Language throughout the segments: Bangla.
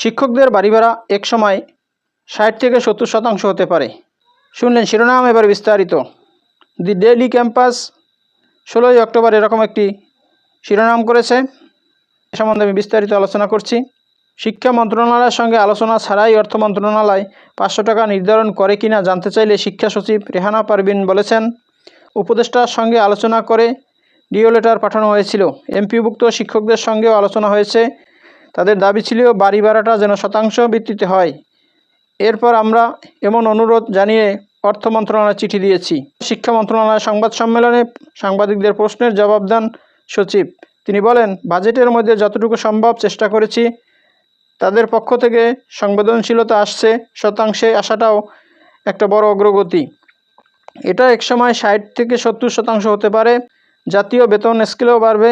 শিক্ষকদের বাড়ি ভাড়া এক সময় ৬০ থেকে ৭০% হতে পারে। শুনলেন শিরোনাম, এবার বিস্তারিত। দি ডেইলি ক্যাম্পাস ১৬ই অক্টোবর এরকম একটি শিরোনাম করেছে। এ সম্বন্ধে আমি বিস্তারিত আলোচনা করছি। শিক্ষা মন্ত্রণালয়ের সঙ্গে আলোচনা ছাড়াই অর্থ মন্ত্রণালয় ৫০০ টাকা নির্ধারণ করে কিনা জানতে চাইলে শিক্ষা সচিব রেহানা পারভিন বলেছেন, উপদেষ্টার সঙ্গে আলোচনা করে ডিও লেটার পাঠানো হয়েছিল। এমপিওভুক্ত শিক্ষকদের সঙ্গেও আলোচনা হয়েছে। তাদের দাবি ছিল বাড়ি ভাড়াটা যেন শতাংশ ভিত্তিতে হয়। এরপর আমরা এমন অনুরোধ জানিয়ে অর্থ মন্ত্রণালয়ে চিঠি দিয়েছি। শিক্ষা মন্ত্রণালয়ের সংবাদ সম্মেলনে সাংবাদিকদের প্রশ্নের জবাব দেন সচিব। তিনি বলেন, বাজেটের মধ্যে যতটুকু সম্ভব চেষ্টা করেছি। তাদের পক্ষ থেকে সংবেদনশীলতা আসছে, শতাংশে আসাটাও একটা বড় অগ্রগতি। এটা একসময় ৬০ থেকে ৭০% হতে পারে। জাতীয় বেতন স্কেলও বাড়বে।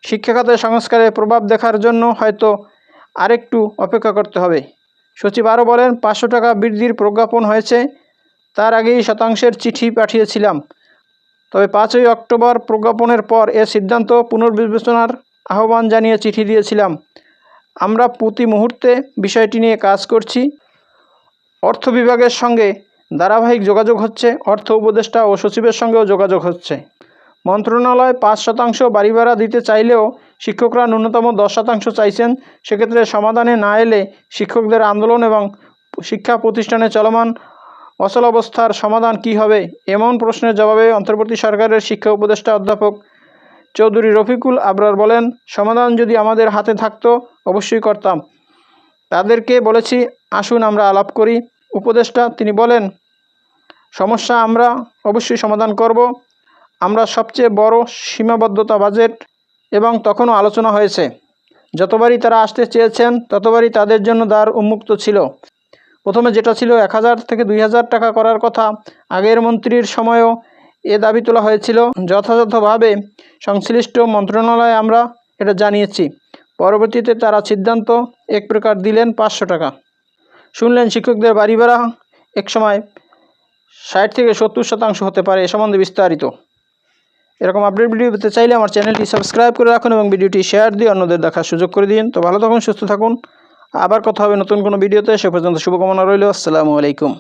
শিক্ষা খাতের সংস্কারের প্রভাব দেখার জন্য হয়তো আরেকটু অপেক্ষা করতে হবে। সচিব আরও বলেন, ৫০০ টাকা বৃদ্ধির প্রজ্ঞাপন হয়েছে, তার আগেই শতাংশের চিঠি পাঠিয়েছিলাম। তবে ৫ই অক্টোবর প্রজ্ঞাপনের পর এর সিদ্ধান্ত পুনর্বিবেচনার আহ্বান জানিয়ে চিঠি দিয়েছিলাম। আমরা প্রতি মুহূর্তে বিষয়টি নিয়ে কাজ করছি। অর্থ বিভাগের সঙ্গে ধারাবাহিক যোগাযোগ হচ্ছে। অর্থ উপদেষ্টা ও সচিবের সঙ্গেও যোগাযোগ হচ্ছে। মন্ত্রণালয় ৫% বাড়ি ভাড়া দিতে চাইলেও শিক্ষকরা ন্যূনতম 10% চাইছেন। সেক্ষেত্রে সমাধানে না এলে শিক্ষকদের আন্দোলন এবং শিক্ষা প্রতিষ্ঠানে চলমান অচলাবস্থার সমাধান কী হবে, এমন প্রশ্নের জবাবে অন্তর্বর্তী সরকারের শিক্ষা উপদেষ্টা অধ্যাপক চৌধুরী রফিকুল আবরার বলেন, সমাধান যদি আমাদের হাতে থাকতো অবশ্যই করতাম। তাদেরকে বলেছি, আসুন আমরা আলাপ করি। উপদেষ্টা তিনি বলেন, সমস্যা আমরা অবশ্যই সমাধান করব। আমরা সবচেয়ে বড় সীমাবদ্ধতা বাজেট, এবং তখনও আলোচনা হয়েছে। যতবারই তারা আসতে চেয়েছেন ততবারই তাদের জন্য দ্বার উন্মুক্ত ছিল। প্রথমে যেটা ছিল ১,০০০ থেকে ২,০০০ টাকা করার কথা, আগের মন্ত্রীর সময়ও এ দাবি তোলা হয়েছিল। যথাযথভাবে সংশ্লিষ্ট মন্ত্রণালয়ে আমরা এটা জানিয়েছি। পরবর্তীতে তারা সিদ্ধান্ত এক প্রকার দিলেন ৫০০ টাকা। শুনলেন শিক্ষকদের বাড়ি ভাড়া একসময় ৬০ থেকে ৭০% হতে পারে। এ সম্বন্ধে বিস্তারিত। এরকম আপডেট ভিডিও পেতে চাইলে আমার চ্যানেলটি সাবস্ক্রাইব করে রাখুন এবং ভিডিওটি শেয়ার দিয়ে অন্যদের দেখার সুযোগ করে দিন। তো ভালো থাকুন, সুস্থ থাকুন। আবার কথা হবে নতুন কোনো ভিডিওতে। সে পর্যন্ত শুভকামনা রইল। আসসালামু আলাইকুম।